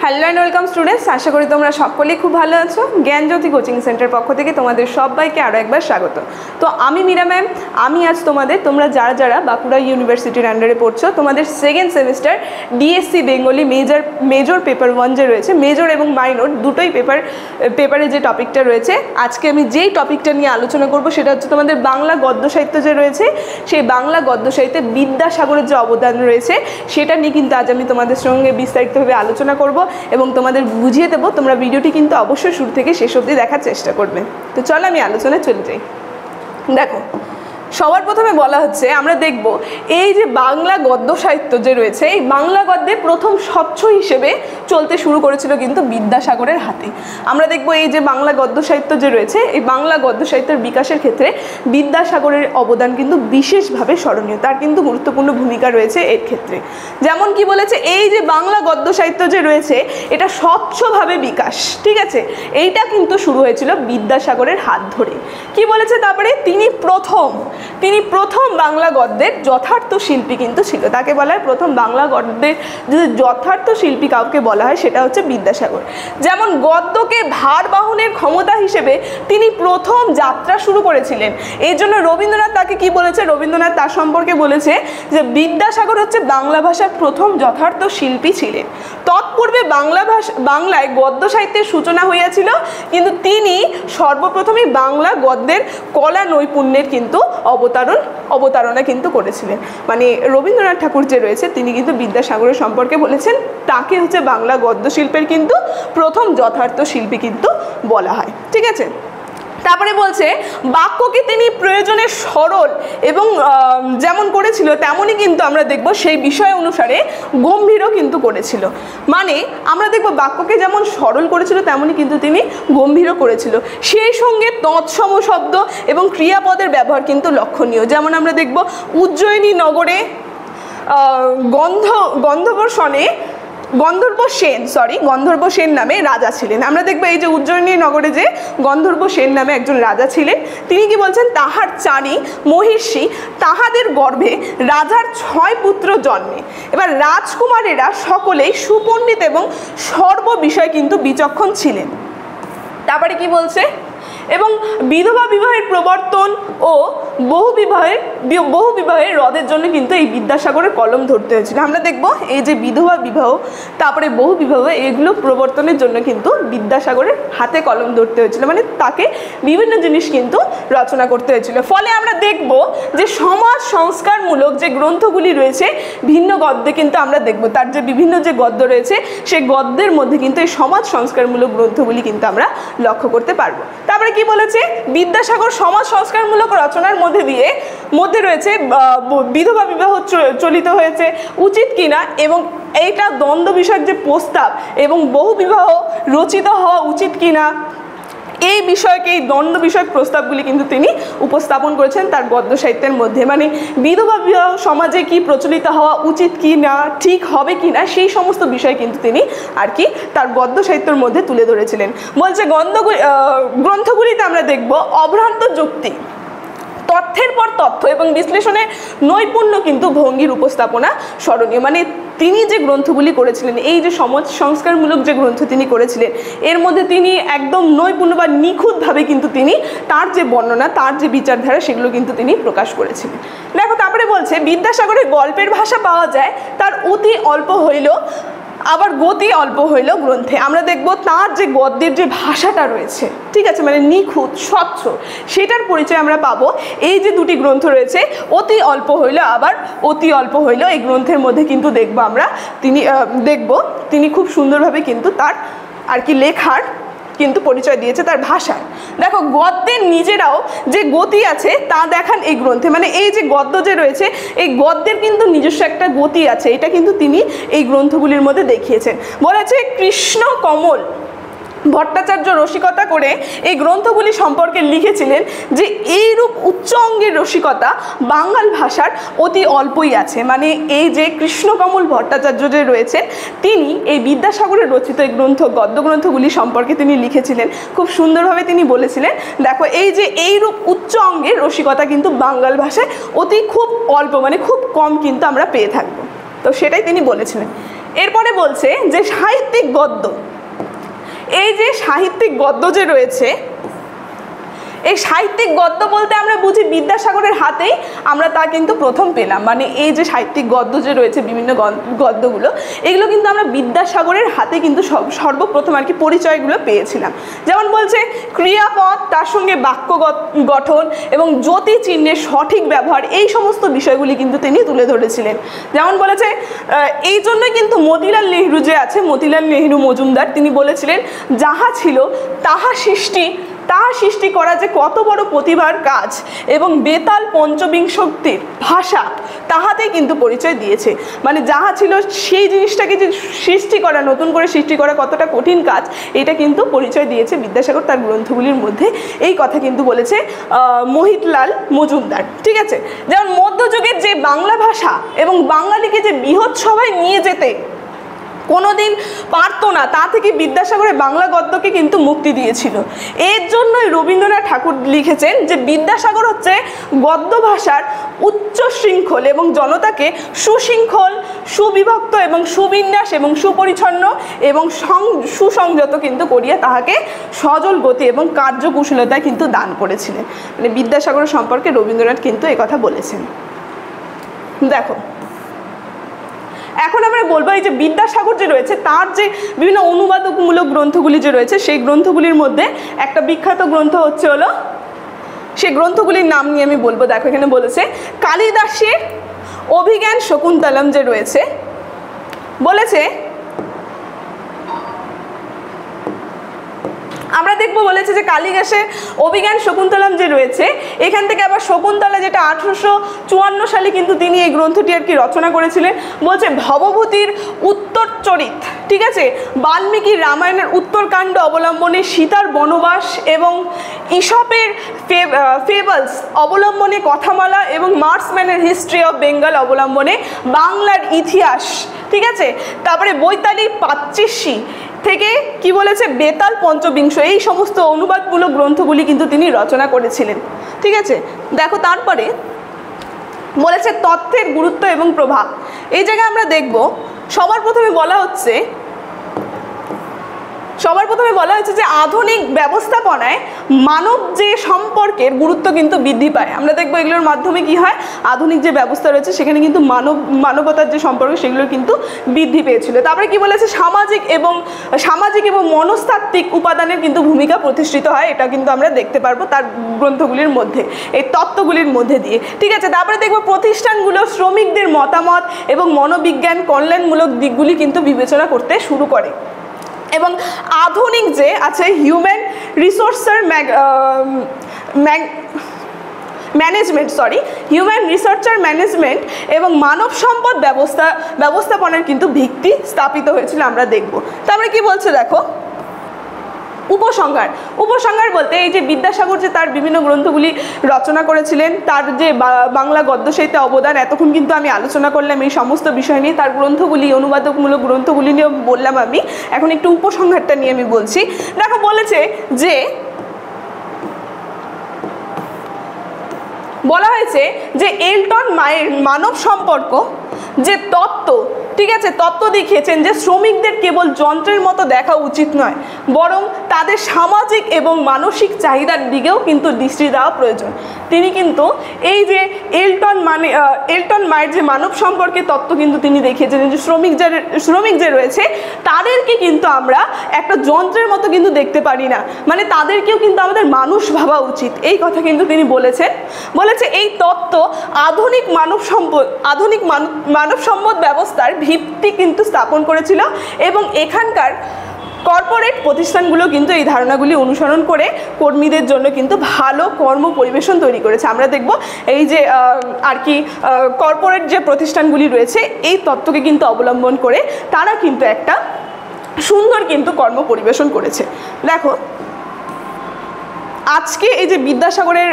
Hello and welcome students, আশা করি তোমরা সকলেই খুব ভালো আছো। জ্ঞানজ্যোতি কোচিং সেন্টার পক্ষ থেকে তোমাদের সবাইকে আরও একবার স্বাগত। তো আমি মীরা ম্যাম, আমি আজ তোমরা যারা বাঁকুড়া ইউনিভার্সিটির আন্ডারে পড়ছো, তোমাদের second semester DSC Bengali major paper 1 যে রয়েছে, মেজর এবং মাইনর দুটোই পেপারে যে টপিকটা রয়েছে, আজকে আমি যেই টপিকটা নিয়ে আলোচনা করব সেটা হচ্ছে তোমাদের বাংলা গদ্য সাহিত্য যে রয়েছে, সেই বাংলা গদ্য সাহিত্যে বিদ্যাসাগরের যে অবদান রয়েছে সেটা নিয়ে কিন্তু আজ আমি তোমাদের সঙ্গে বিস্তারিতভাবে আলোচনা করব এবং তোমাদের বুঝিয়ে দেবো। তোমরা ভিডিওটি কিন্তু অবশ্যই শুরু থেকে শেষ অবধি দেখার চেষ্টা করবে। তো চলো আমি আলোচনায় চলে যাই। দেখো, সবার প্রথমে বলা হচ্ছে, আমরা দেখব এই যে বাংলা গদ্য সাহিত্য যে রয়েছে, এই বাংলা গদ্যে প্রথম স্বচ্ছ হিসেবে চলতে শুরু করেছিল কিন্তু বিদ্যাসাগরের হাতে। আমরা দেখব এই যে বাংলা গদ্য সাহিত্য যে রয়েছে, এই বাংলা গদ্য সাহিত্যের বিকাশের ক্ষেত্রে বিদ্যাসাগরের অবদান কিন্তু বিশেষভাবে স্মরণীয়, তার কিন্তু গুরুত্বপূর্ণ ভূমিকা রয়েছে এর ক্ষেত্রে। যেমন কি বলেছে, এই যে বাংলা গদ্য সাহিত্য যে রয়েছে এটা স্বচ্ছভাবে বিকাশ, ঠিক আছে, এইটা কিন্তু শুরু হয়েছিল বিদ্যাসাগরের হাত ধরে। কি বলেছে তারপরে, তিনি প্রথম বাংলা গদ্যের যথার্থ শিল্পী কিন্তু ছিল। তাকে বলা হয় প্রথম বাংলা গদ্যের যে যথার্থ শিল্পী কাউকে বলা হয় সেটা হচ্ছে বিদ্যাসাগর। যেমন গদ্যকে ভার বহনের ক্ষমতা হিসেবে তিনি প্রথম যাত্রা শুরু করেছিলেন। এই জন্য রবীন্দ্রনাথ তাকে কি বলেছে, রবীন্দ্রনাথ তার সম্পর্কে বলেছে যে বিদ্যাসাগর হচ্ছে বাংলা ভাষার প্রথম যথার্থ শিল্পী ছিলেন। তৎপূর্বে বাংলায় গদ্য সাহিত্যের সূচনা হইয়াছিল, কিন্তু তিনি সর্বপ্রথমে বাংলা গদ্যের কলা নৈপুণ্যের কিন্তু অবতারণা কিন্তু করেছিলেন। মানে রবীন্দ্রনাথ ঠাকুর যে রয়েছে তিনি কিন্তু বিদ্যাসাগরের সম্পর্কে বলেছেন তাকে হচ্ছে বাংলা গদ্য শিল্পের কিন্তু প্রথম যথার্থ শিল্পী কিন্তু বলা হয়, ঠিক আছে। তারপরে বলছে বাক্যকে তিনি প্রয়োজনে সরল এবং যেমন করেছিল তেমনই কিন্তু আমরা দেখব সেই বিষয় অনুসারে গম্ভীরও কিন্তু করেছিল। মানে আমরা দেখব বাক্যকে যেমন সরল করেছিল তেমনই কিন্তু তিনি গম্ভীরও করেছিল। সেই সঙ্গে তৎসম শব্দ এবং ক্রিয়াপদের ব্যবহার কিন্তু লক্ষণীয়। যেমন আমরা দেখব উজ্জয়িনী নগরে গন্ধর্ব সেন নামে রাজা ছিলেন। আমরা দেখবো এই যে উজ্জয়িনী নগরে যে গন্ধর্ব সেন নামে একজন রাজা ছিলেন, তিনি কি বলছেন, তাহার চারি মহিষী তাহাদের গর্ভে রাজার 6 পুত্র জন্মে। এবার রাজকুমারেরা সকলেই সুপণ্ডিত এবং সর্ববিষয় কিন্তু বিচক্ষণ ছিলেন। তারপরে কি বলছে, এবং বিধবা বিবাহের প্রবর্তন ও বহু বিবাহের রদের জন্য কিন্তু এই বিদ্যাসাগরের কলম ধরতে হয়েছিল। আমরা দেখব এই যে বিধবা বিবাহ, তারপরে বহু বিবাহ, এগুলো প্রবর্তনের জন্য কিন্তু বিদ্যাসাগরের হাতে কলম ধরতে হয়েছিল, মানে তাকে বিভিন্ন জিনিস কিন্তু রচনা করতে হয়েছিল। ফলে আমরা দেখব যে সমাজ সংস্কারমূলক যে গ্রন্থগুলি রয়েছে ভিন্ন গদ্যে কিন্তু আমরা দেখব তার যে বিভিন্ন যে গদ্য রয়েছে সেই গদ্যের মধ্যে কিন্তু এই সমাজ সংস্কারমূলক গ্রন্থগুলি কিন্তু আমরা লক্ষ্য করতে পারবো। তারপরে কি বলেছে, বিদ্যাসাগর সমাজ সংস্কারমূলক রচনার মধ্যে রয়েছে বিধবা বিবাহ চলিত হয়েছে উচিত কিনা, এবং এইটা দ্বন্দ্ব বিষয়ক যে প্রস্তাব এবং বহু বিবাহ রচিত হওয়া উচিত কিনা, এই বিষয়কে, এই দ্বন্দ্ব বিষয়ক প্রস্তাবগুলি কিন্তু তিনি উপস্থাপন করেছেন তার গদ্য সাহিত্যের মধ্যে। মানে বিধবা বিবাহ সমাজে কি প্রচলিত হওয়া উচিত কি না, ঠিক হবে কি না, সেই সমস্ত বিষয় কিন্তু তিনি আর কি তার গদ্য সাহিত্যের মধ্যে তুলে ধরেছিলেন। বলছে গ্রন্থগুলিতে আমরা দেখব অভ্রান্ত যুক্তি, তথ্যের পর তথ্য এবং বিশ্লেষণের নৈপুণ্য কিন্তু ভঙ্গির উপস্থাপনা স্মরণীয়। মানে তিনি যে গ্রন্থগুলি করেছিলেন, এই যে সমাজ সংস্কারমূলক যে গ্রন্থ তিনি করেছিলেন, এর মধ্যে তিনি একদম নৈপুণ্য বা নিখুঁতভাবে কিন্তু তিনি তার যে বর্ণনা, তার যে বিচারধারা, সেগুলো কিন্তু তিনি প্রকাশ করেছিলেন। দেখো, তারপরে বলছে বিদ্যাসাগরের গল্পের ভাষা পাওয়া যায় তার অতি অল্প হইল, আবার গতি অল্প হইল গ্রন্থে। আমরা দেখব তার যে গদ্যের যে ভাষাটা রয়েছে, ঠিক আছে, মানে নিখুঁত স্বচ্ছ, সেটার পরিচয় আমরা পাবো এই যে দুটি গ্রন্থ রয়েছে, অতি অল্প হইল আবার অতি অল্প হইল, এই গ্রন্থের মধ্যে কিন্তু তিনি খুব সুন্দরভাবে কিন্তু তার আর কি লেখার কিন্তু পরিচয় দিয়েছে তার ভাষায়। দেখো, গদ্যের নিজেরাও যে গতি আছে তা দেখান এই গ্রন্থে। মানে এই যে গদ্য যে রয়েছে, এই গদ্যের কিন্তু নিজস্ব একটা গতি আছে, এটা কিন্তু তিনি এই গ্রন্থগুলির মধ্যে দেখিয়েছেন। বলেছে কৃষ্ণ কমল ভট্টাচার্য রসিকতা করে এই গ্রন্থগুলি সম্পর্কে লিখেছিলেন যে এইরূপ উচ্চ অঙ্গের রসিকতা বাঙাল ভাষার অতি অল্পই আছে। মানে এই যে কৃষ্ণকমল ভট্টাচার্য যে রয়েছেন, তিনি এই বিদ্যাসাগরের রচিত এই গদ্য গ্রন্থগুলি সম্পর্কে তিনি লিখেছিলেন, খুব সুন্দরভাবে তিনি বলেছিলেন, দেখো এই যে এইরূপ উচ্চ অঙ্গের রসিকতা কিন্তু বাঙাল ভাষায় খুব অল্প, মানে খুব কম কিন্তু আমরা পেয়ে থাকবো। তো সেটাই তিনি বলেছিলেন। এরপরে বলছে যে সাহিত্যিক গদ্য, এই যে সাহিত্যিক গদ্য যে রয়েছে, এই সাহিত্যিক গদ্য বলতে আমরা বুঝি বিদ্যাসাগরের হাতেই আমরা তা কিন্তু প্রথম পেলাম, মানে এই যে সাহিত্যিক গদ্য যে রয়েছে বিভিন্ন গদ্যগুলো, এগুলো কিন্তু আমরা বিদ্যাসাগরের হাতে কিন্তু সর্বপ্রথম আর কি পরিচয়গুলো পেয়েছিলাম। যেমন বলছে ক্রিয়াপদ, তার সঙ্গে বাক্য গঠন এবং জ্যোতি চিহ্নের সঠিক ব্যবহার, এই সমস্ত বিষয়গুলি কিন্তু তিনি তুলে ধরেছিলেন। যেমন বলেছে এই জন্যই কিন্তু মতিলাল নেহরু যে আছে, মতিলাল নেহরু মজুমদার, তিনি বলেছিলেন যাহা ছিল তাহা সৃষ্টি করা যে কত বড় প্রতিভার কাজ, এবং বেতাল পঞ্চবিংশতির ভাষা তাহাতেই কিন্তু পরিচয় দিয়েছে। মানে যাহা ছিল সেই জিনিসটাকে যে সৃষ্টি করা, নতুন করে সৃষ্টি করা কতটা কঠিন কাজ, এটা কিন্তু পরিচয় দিয়েছে বিদ্যাসাগর তার গ্রন্থগুলির মধ্যে। এই কথা কিন্তু বলেছে মহিতলাল মজুমদার। ঠিক আছে, যেমন মধ্যযুগের যে বাংলা ভাষা এবং বাঙালিকে যে বৃহৎ সভায় নিয়ে যেতে কোনোদিন পারতো না, তা থেকে বিদ্যাসাগরের বাংলা গদ্যকে কিন্তু মুক্তি দিয়েছিল। এর জন্যই রবীন্দ্রনাথ ঠাকুর লিখেছেন যে বিদ্যাসাগর হচ্ছে গদ্য ভাষার উচ্চ শৃঙ্খল এবং জনতাকে সুশৃঙ্খল, সুবিভক্ত এবং সুবিন্যাস এবং সুপরিচ্ছন্ন এবং সুসংযত কিন্তু করিয়া তাহাকে সজল গতি এবং কার্যকুশলতায় কিন্তু দান করেছিলেন। মানে বিদ্যাসাগর সম্পর্কে রবীন্দ্রনাথ কিন্তু একথা বলেছেন। দেখো, এখন আমরা বলবো এই যে বিদ্যাসাগর যে রয়েছে তার যে বিভিন্ন অনুবাদমূলক গ্রন্থগুলি যে রয়েছে, সেই গ্রন্থগুলির মধ্যে একটা বিখ্যাত গ্রন্থ হচ্ছে হলো, সেই গ্রন্থগুলির নাম নিয়ে আমি বলবো। দেখো এখানে বলেছে কালিদাসের অভিজ্ঞান শকুন্তলম যে রয়েছে, বলেছে আমরা দেখবো বলেছে যে কালিদাসের অভিজ্ঞান শকুন্তলম যে রয়েছে, এখান থেকে আবার শকুন্তলা যেটা 1854 সালে কিন্তু তিনি এই গ্রন্থটি আর কি রচনা করেছিলেন। বলছে ভবভূতির উত্তরচরিত, ঠিক আছে, বাল্মীকি রামায়ণের উত্তরকাণ্ড অবলম্বনে সীতার বনবাস এবং ঈশপের ফেবলস অবলম্বনে কথামালা এবং মার্সম্যানের হিস্ট্রি অফ বেঙ্গল অবলম্বনে বাংলার ইতিহাস, ঠিক আছে, তারপরে বৈতালী পাচ্চিশি থেকে কি বলেছে বেতাল পঞ্চবিংশ, এই সমস্ত অনুবাদমূলক গ্রন্থগুলি কিন্তু তিনি রচনা করেছিলেন। ঠিক আছে, দেখো তারপরে বলেছে তথ্যের গুরুত্ব এবং প্রভাব। এই জায়গায় আমরা দেখব সবার প্রথমে বলা হচ্ছে যে আধুনিক ব্যবস্থাপনায় মানব যে সম্পর্কের গুরুত্ব কিন্তু বৃদ্ধি পায়। আমরা দেখবো এগুলোর মাধ্যমে কি হয়, আধুনিক যে ব্যবস্থা রয়েছে সেখানে কিন্তু মানবতার যে সম্পর্ক সেগুলো কিন্তু বৃদ্ধি পেয়েছিল। তারপরে কি বলেছে সামাজিক এবং মনস্তাত্ত্বিক উপাদানের কিন্তু ভূমিকা প্রতিষ্ঠিত হয়, এটা কিন্তু আমরা দেখতে পারবো তার গ্রন্থগুলির মধ্যে, এই তত্ত্বগুলির মধ্যে দিয়ে। ঠিক আছে, তারপরে দেখবো প্রতিষ্ঠানগুলো শ্রমিকদের মতামত এবং মনোবিজ্ঞান কল্যাণমূলক দিকগুলি কিন্তু বিবেচনা করতে শুরু করে। এবং আধুনিক যে আছে হিউম্যান রিসোর্সের হিউম্যান রিসার্চার ম্যানেজমেন্ট এবং মানব সম্পদ ব্যবস্থাপনার কিন্তু ভিত্তি স্থাপিত হয়েছিল আমরা দেখব। তারপরে কি বলছে দেখো, উপসংহার বলতে এই যে বিদ্যাসাগর যে তার বিভিন্ন গ্রন্থগুলি রচনা করেছিলেন, তার যে বাংলা গদ্য সাহিত্যে অবদান, এতক্ষণ কিন্তু আমি আলোচনা করলাম এই সমস্ত বিষয় নিয়ে, তার গ্রন্থগুলি অনুবাদমূলক গ্রন্থগুলি নিয়ে বললাম আমি। এখন একটু উপসংহারটা নিয়ে আমি বলছি। দেখো বলেছে যে বলা হয়েছে যে এলটন মায়ের মানব সম্পর্ক যে তত্ত্ব, ঠিক আছে, তত্ত্ব দেখিয়েছেন যে শ্রমিকদের কেবল যন্ত্রের মতো দেখা উচিত নয়, বরং তাদের সামাজিক এবং মানসিক চাহিদার দিকেও কিন্তু দৃষ্টি দেওয়া প্রয়োজন। তিনি কিন্তু এই যে এলটন মায়ের যে মানব সম্পর্কে তত্ত্ব কিন্তু তিনি দেখিয়েছেন যে শ্রমিক যে রয়েছে তাদেরকে কিন্তু আমরা একটা যন্ত্রের মতো কিন্তু দেখতে পারি না, মানে তাদেরকেও কিন্তু আমাদের মানুষ ভাবা উচিত, এই কথা কিন্তু তিনি বলেছে এই তত্ত্ব আধুনিক মানব সম্পদ ব্যবস্থার ভিত্তি কিন্তু স্থাপন করেছিল এবং এখানকার কর্পোরেট প্রতিষ্ঠানগুলো কিন্তু এই ধারণাগুলি অনুসরণ করে কর্মীদের জন্য কিন্তু ভালো কর্ম পরিবেশন তৈরি করেছে। আমরা দেখব এই যে আর কি কর্পোরেট যে প্রতিষ্ঠানগুলি রয়েছে এই তত্ত্বকে কিন্তু অবলম্বন করে তারা কিন্তু একটা সুন্দর কিন্তু কর্ম পরিবেশন করেছে। দেখো আজকে এই যে বিদ্যাসাগরের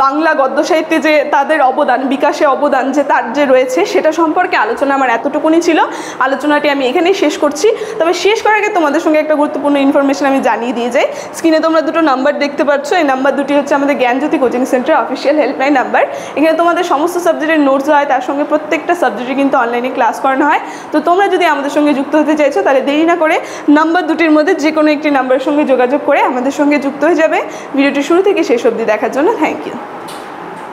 বাংলা গদ্য সাহিত্যে যে তাদের অবদান, বিকাশে অবদান যে তার যে রয়েছে, সেটা সম্পর্কে আলোচনা আমার এতটুকুনি ছিল। আলোচনাটি আমি এখানেই শেষ করছি। তবে শেষ করার আগে তোমাদের সঙ্গে একটা গুরুত্বপূর্ণ ইনফরমেশন আমি জানিয়ে দিয়ে যাই। স্ক্রিনে তোমরা দুটো নাম্বার দেখতে পাচ্ছ, এই নাম্বার দুটি হচ্ছে আমাদের Gyanjyoti coaching centre official helpline number. এখানে তোমাদের সমস্ত সাবজেক্টের নোটস হয়, তার সঙ্গে প্রত্যেকটা সাবজেক্টে কিন্তু অনলাইনে ক্লাস করানো হয়। তো তোমরা যদি আমাদের সঙ্গে যুক্ত হতে চাইছো তাহলে দেরি না করে নাম্বার দুটির মধ্যে যে কোনো একটি নাম্বারের সঙ্গে যোগাযোগ করে আমাদের সঙ্গে যুক্ত হয়ে যাবে। ভিডিওটি শুরু থেকে শেষ অবধি দেখার জন্য থ্যাংক ইউ।